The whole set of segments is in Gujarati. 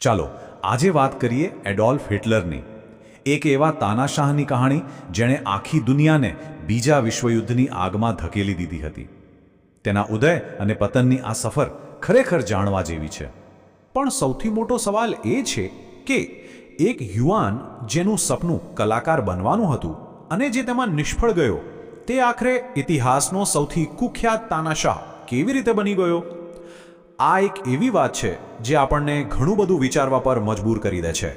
ચાલો આજે વાત કરીએ એડોલ્ફ હિટલરની, એક એવા તાનાશાહની કહાણી જેણે આખી દુનિયાને બીજા વિશ્વયુદ્ધની આગમાં ધકેલી દીધી હતી. તેના ઉદય અને પતનની આ સફર ખરેખર જાણવા જેવી છે. પણ સૌથી મોટો સવાલ એ છે કે એક યુવાન જેનું સપનું કલાકાર બનવાનું હતું અને જે તેમાં નિષ્ફળ ગયો, તે આખરે ઇતિહાસનો સૌથી કુખ્યાત તાનાશાહ કેવી રીતે બની ગયો? આ એક એવી વાત છે જે આપણને ઘણું બધું વિચારવા પર મજબૂર કરી દે છે.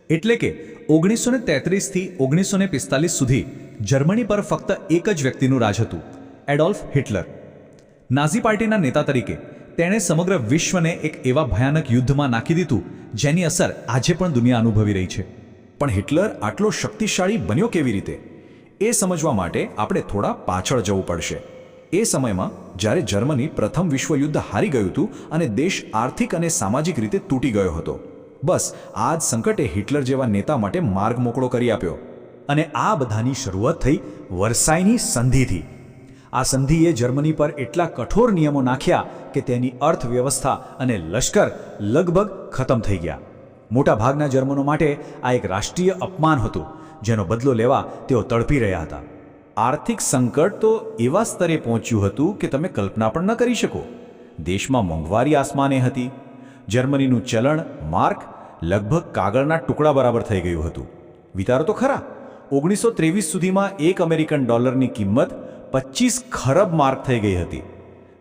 એટલે કે 1933 થી 1945 સુધી જર્મની પર ફક્ત એક જ વ્યક્તિનું રાજ હતું, એડોલ્ફ હિટલર. નાઝી પાર્ટીના નેતા તરીકે તેણે સમગ્ર વિશ્વને એક એવા ભયાનક યુદ્ધમાં નાખી દીધું જેની અસર આજે પણ દુનિયા અનુભવી રહી છે. પણ હિટલર આટલો શક્તિશાળી બન્યો કેવી રીતે? એ સમજવા માટે આપણે થોડા પાછળ જવું પડશે. એ સમયમાં જ્યારે જર્મની પ્રથમ વિશ્વયુદ્ધ હારી ગયું હતું અને દેશ આર્થિક અને સામાજિક રીતે તૂટી ગયો હતો, બસ આ જ સંકટે હિટલર જેવા નેતા માટે માર્ગ મોકળો કરી આપ્યો. અને આ બધાની શરૂઆત થઈ વર્સાઈની સંધિથી. આ સંધિએ જર્મની પર એટલા કઠોર નિયમો નાખ્યા કે તેની અર્થવ્યવસ્થા અને લશ્કર લગભગ ખતમ થઈ ગયા. મોટાભાગના જર્મનો માટે આ એક રાષ્ટ્રીય અપમાન હતું જેનો બદલો લેવા તેઓ તડપી રહ્યા હતા. આર્થિક સંકટ તો એવા સ્તરે પહોંચ્યું હતું કે તમે કલ્પના પણ ન કરી શકો. દેશમાં મોંઘવારી આસમાને હતી. જર્મનીનું ચલણ માર્ક લગભગ કાગળના ટુકડા બરાબર થઈ ગયું હતું. વિચારો તો ખરા, 1923 સુધીમાં એક અમેરિકન ડોલરની કિંમત 25 ખરબ માર્ક થઈ ગઈ હતી.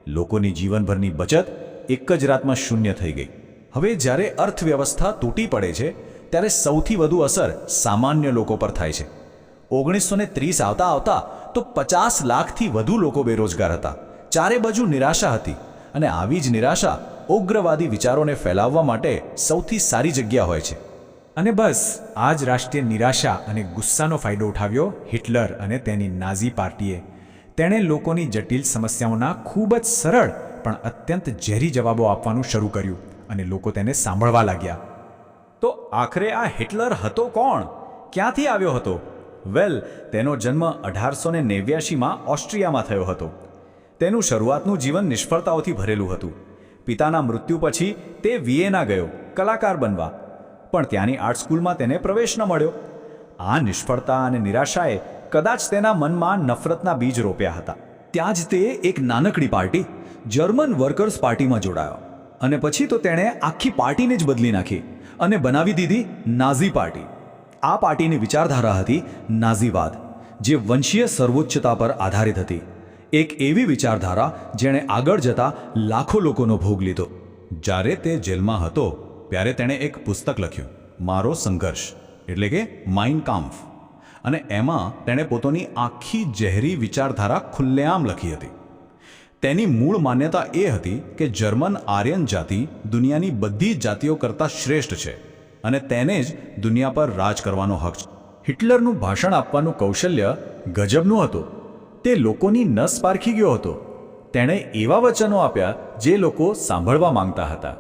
લોકોની જીવનભરની બચત એક જ રાતમાં શૂન્ય થઈ ગઈ. હવે જ્યારે અર્થવ્યવસ્થા તૂટી પડે છે ત્યારે સૌથી વધુ અસર સામાન્ય લોકો પર થાય છે. 1930 આવતા આવતા તો 50 લાખથી વધુ લોકો બેરોજગાર હતા. ચારે બાજુ નિરાશા હતી અને આવી જ નિરાશા ઉગ્રવાદી વિચારોને ફેલાવવા માટે સૌથી સારી જગ્યા હોય છે. અને બસ આ જ રાષ્ટ્રીય નિરાશા અને ગુસ્સાનો ફાયદો ઉઠાવ્યો હિટલર અને તેની નાઝી પાર્ટીએ. તેણે લોકોની જટિલ સમસ્યાઓના ખૂબ જ સરળ પણ અત્યંત ઝેરી જવાબો આપવાનું શરૂ કર્યું અને લોકો તેને સાંભળવા લાગ્યા. તો આખરે આ હિટલર હતો કોણ? ક્યાંથી આવ્યો હતો? વેલ, તેનો જન્મ 1889માં ઓસ્ટ્રિયામાં થયો હતો. તેનું શરૂઆતનું જીવન નિષ્ફળતાઓથી ભરેલું હતું. પિતાના મૃત્યુ પછી તે વિયેના ગયો કલાકાર બનવા, પણ ત્યાંની આર્ટ સ્કૂલમાં તેને પ્રવેશ ન મળ્યો. આ નિષ્ફળતા અને નિરાશાએ કદાચ તેના મનમાં નફરતના બીજ રોપ્યા હતા. ત્યાં જ તે એક નાનકડી પાર્ટી, જર્મન વર્કર્સ પાર્ટીમાં જોડાયો અને પછી તો તેણે આખી પાર્ટીને જ બદલી નાખી અને બનાવી દીધી નાઝી પાર્ટી. આ પાર્ટીની વિચારધારા હતી નાઝીવાદ, જે વંશીય સર્વોચ્ચતા પર આધારિત હતી. એક એવી વિચારધારા જેણે આગળ જતા લાખો લોકોનો ભોગ લીધો. જ્યારે તે જેલમાં હતો ત્યારે તેણે એક પુસ્તક લખ્યું, મારો સંઘર્ષ, એટલે કે માઇન કામ્ફ. અને એમાં તેણે પોતાની આખી ઝેરી વિચારધારા ખુલ્લેઆમ લખી હતી. તેની મૂળ માન્યતા એ હતી કે જર્મન આર્યન જાતિ દુનિયાની બધી જાતિઓ કરતાં શ્રેષ્ઠ છે અને તેને જ દુનિયા પર રાજ કરવાનો હક છે. હિટલરનું ભાષણ આપવાનું કૌશલ્ય ગજબનું હતું. તે લોકોની નસ પારખી ગયો હતો. તેણે એવા વચનો આપ્યા જે લોકો સાંભળવા માંગતા હતા,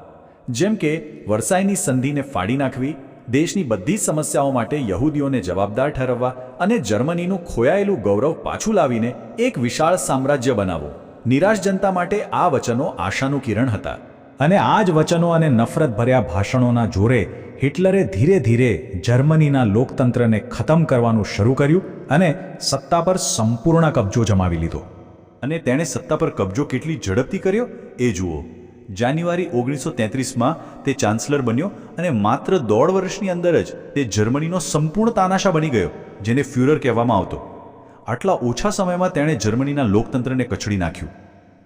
જેમ કે વર્સાઈની સંધિને ફાડી નાખવી, દેશની બધી સમસ્યાઓ માટે યહૂદીઓને જવાબદાર ઠેરવવા અને જર્મનીનું ખોયાયેલું ગૌરવ પાછું લાવીને એક વિશાળ સામ્રાજ્ય બનાવવું. નિરાશ જનતા માટે આ વચનો આશાનું કિરણ હતા. અને આ જ વચનો અને નફરત ભર્યા ભાષણોના જોરે હિટલરે ધીરે ધીરે જર્મનીના લોકતંત્રને ખતમ કરવાનું શરૂ કર્યું અને સત્તા પર સંપૂર્ણ કબજો જમાવી લીધો. અને તેણે સત્તા પર કબજો કેટલી ઝડપથી કર્યો એ જુઓ. જાન્યુઆરી 1933માં તે ચાન્સલર બન્યો અને માત્ર 1.5 વર્ષની અંદર જ તે જર્મનીનો સંપૂર્ણ તાનાશા બની ગયો, જેને ફ્યુરર કહેવામાં આવતો. આટલા ઓછા સમયમાં તેણે જર્મનીના લોકતંત્રને કચડી નાખ્યું.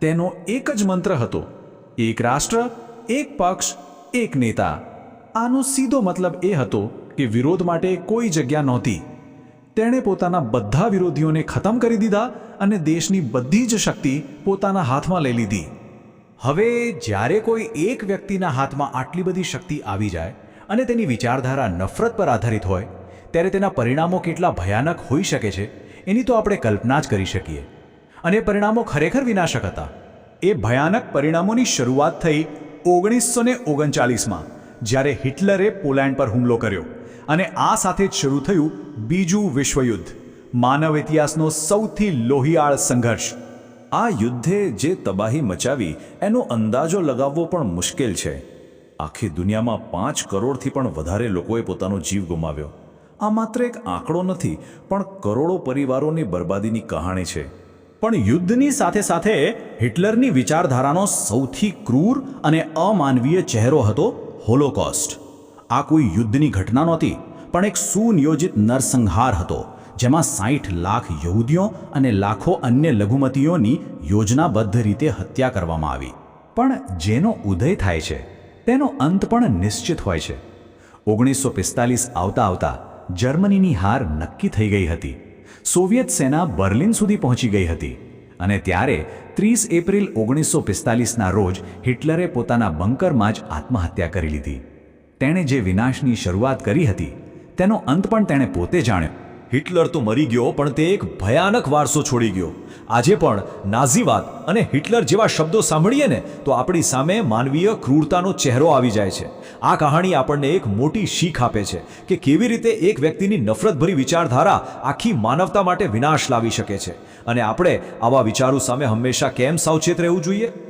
તેનો એક જ મંત્ર હતો, એક રાષ્ટ્ર, એક પક્ષ, એક નેતા. આનો સીધો મતલબ એ હતો કે વિરોધ માટે કોઈ જગ્યા નહોતી. તેણે પોતાના બધા વિરોધીઓને ખતમ કરી દીધા અને દેશની બધી જ શક્તિ પોતાના હાથમાં લઈ લીધી. હવે જ્યારે કોઈ એક વ્યક્તિના હાથમાં આટલી બધી શક્તિ આવી જાય અને તેની વિચારધારા નફરત પર આધારિત હોય, ત્યારે તેના પરિણામો કેટલા ભયાનક હોઈ શકે છે એની તો આપણે કલ્પના જ કરી શકીએ. અને પરિણામો ખરેખર વિનાશક હતા. એ ભયાનક પરિણામોની શરૂઆત થઈ 1939માં, જ્યારે હિટલરે પોલેન્ડ પર હુમલો કર્યો અને આ સાથે જ શરૂ થયું બીજું વિશ્વયુદ્ધ, માનવ ઇતિહાસનો સૌથી લોહિયાળ સંઘર્ષ. આ યુદ્ધે જે તબાહી મચાવી એનો અંદાજો લગાવવો પણ મુશ્કેલ છે. આખી દુનિયામાં 5 કરોડથી પણ વધારે લોકોએ પોતાનો જીવ ગુમાવ્યો. આ માત્ર એક આંકડો નથી, પણ કરોડો પરિવારોની બરબાદીની કહાણી છે. પણ યુદ્ધની સાથે સાથે હિટલરની વિચારધારાનો સૌથી ક્રૂર અને અમાનવીય ચહેરો હતો હોલોકોસ્ટ. આ કોઈ યુદ્ધની ઘટના નહોતી, પણ એક સુનિયોજિત નરસંહાર હતો, જેમાં 60 લાખ યહૂદીઓ અને લાખો અન્ય લઘુમતીઓની યોજનાબદ્ધ રીતે હત્યા કરવામાં આવી. પણ જેનો ઉદય થાય છે તેનો અંત પણ નિશ્ચિત હોય છે. 1945 આવતા આવતા જર્મનીની હાર નક્કી થઈ ગઈ હતી. સોવિયત સેના બર્લિન સુધી પહોંચી ગઈ હતી અને ત્યારે 30 એપ્રિલ 1945ના રોજ હિટલરે પોતાના બંકરમાં જ આત્મહત્યા કરી લીધી. તેણે જે વિનાશની શરૂઆત કરી હતી તેનો અંત પણ તેણે પોતે જાણ્યો. હિટલર તો મરી ગયો, પણ તે એક ભયાનક વારસો છોડી ગયો. આજે પણ નાઝીવાદ અને હિટલર જેવા શબ્દો સાંભળીએ ને તો આપણી સામે માનવીય ક્રૂરતાનો ચહેરો આવી જાય છે. આ કહાણી આપણને એક મોટી શીખ આપે છે કે કેવી રીતે એક વ્યક્તિની નફરતભરી વિચારધારા આખી માનવતા માટે વિનાશ લાવી શકે છે. અને આપણે આવા વિચારો સામે હંમેશા કેમ સાવચેત રહેવું જોઈએ?